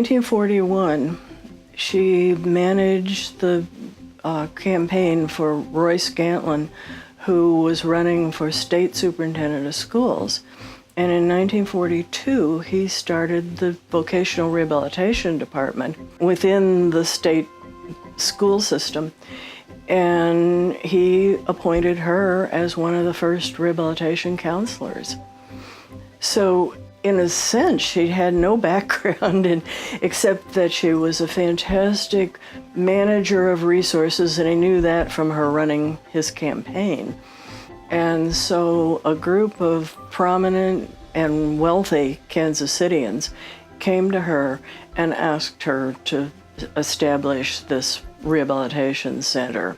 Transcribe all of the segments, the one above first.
1941, she managed the campaign for Royce Gantlin, who was running for state superintendent of schools. And in 1942, he started the Vocational Rehabilitation Department within the state school system. And he appointed her as one of the first rehabilitation counselors. So in a sense, she had no background except that she was a fantastic manager of resources, and he knew that from her running his campaign. And so a group of prominent and wealthy Kansas Citians came to her and asked her to establish this rehabilitation center.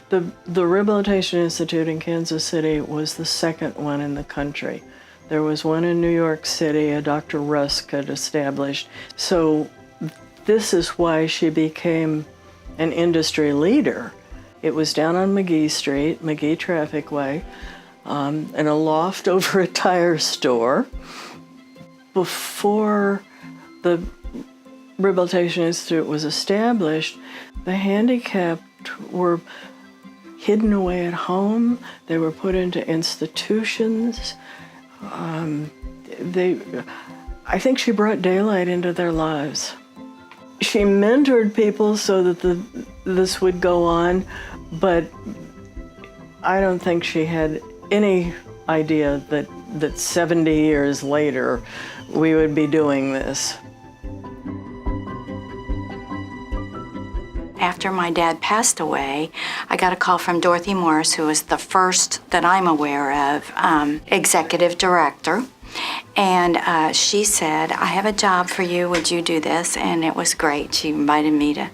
The Rehabilitation Institute in Kansas City was the second one in the country. There was one in New York City, a Dr. Rusk had established. So this is why she became an industry leader. It was down on McGee Street, McGee Traffic Way, in a loft over a tire store. Before the Rehabilitation Institute was established, the handicapped were hidden away at home. They were put into institutions. I think she brought daylight into their lives. She mentored people so that this would go on, but I don't think she had any idea that 70 years later we would be doing this. After my dad passed away, I got a call from Dorothy Morris, who was the first that I'm aware of executive director. And she said, I have a job for you, would you do this? And it was great. She invited me to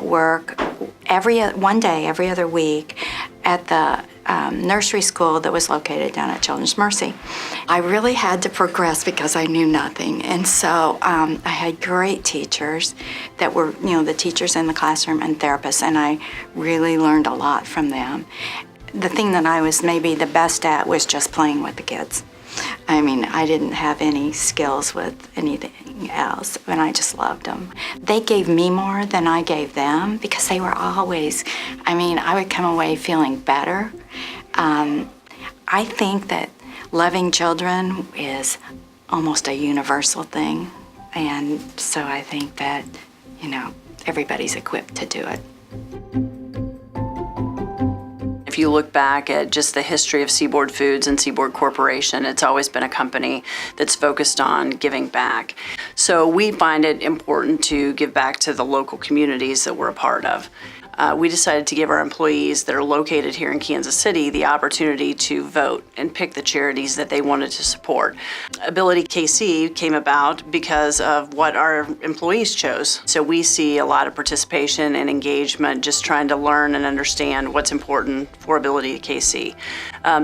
work one day, every other week at the nursery school that was located down at Children's Mercy. I really had to progress because I knew nothing. And so I had great teachers that were, the teachers in the classroom and therapists, and I really learned a lot from them. The thing that I was maybe the best at was just playing with the kids. I mean, I didn't have any skills with anything else, and I just loved them. They gave me more than I gave them because they were always, I would come away feeling better. I think that loving children is almost a universal thing, and so I think that, everybody's equipped to do it. If you look back at just the history of Seaboard Foods and Seaboard Corporation, it's always been a company that's focused on giving back. So we find it important to give back to the local communities that we're a part of. We decided to give our employees that are located here in Kansas City the opportunity to vote and pick the charities that they wanted to support. Ability KC came about because of what our employees chose. So we see a lot of participation and engagement, just trying to learn and understand what's important for Ability KC.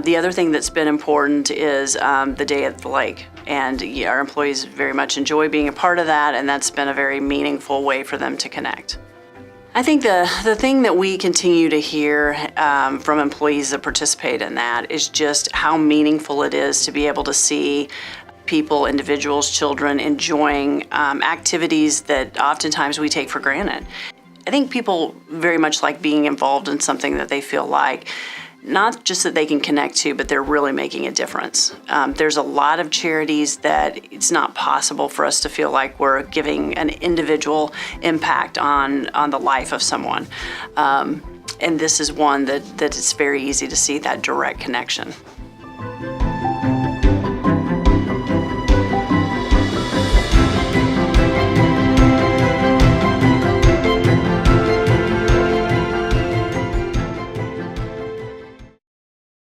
The other thing that's been important is the Day at the Lake. And our employees very much enjoy being a part of that, and that's been a very meaningful way for them to connect. I think the thing that we continue to hear from employees that participate in that is just how meaningful it is to be able to see people, individuals, children enjoying activities that oftentimes we take for granted. I think people very much like being involved in something that they feel like not just that they can connect to, but they're really making a difference. There's a lot of charities that it's not possible for us to feel like we're giving an individual impact on the life of someone. And this is one that it's very easy to see that direct connection.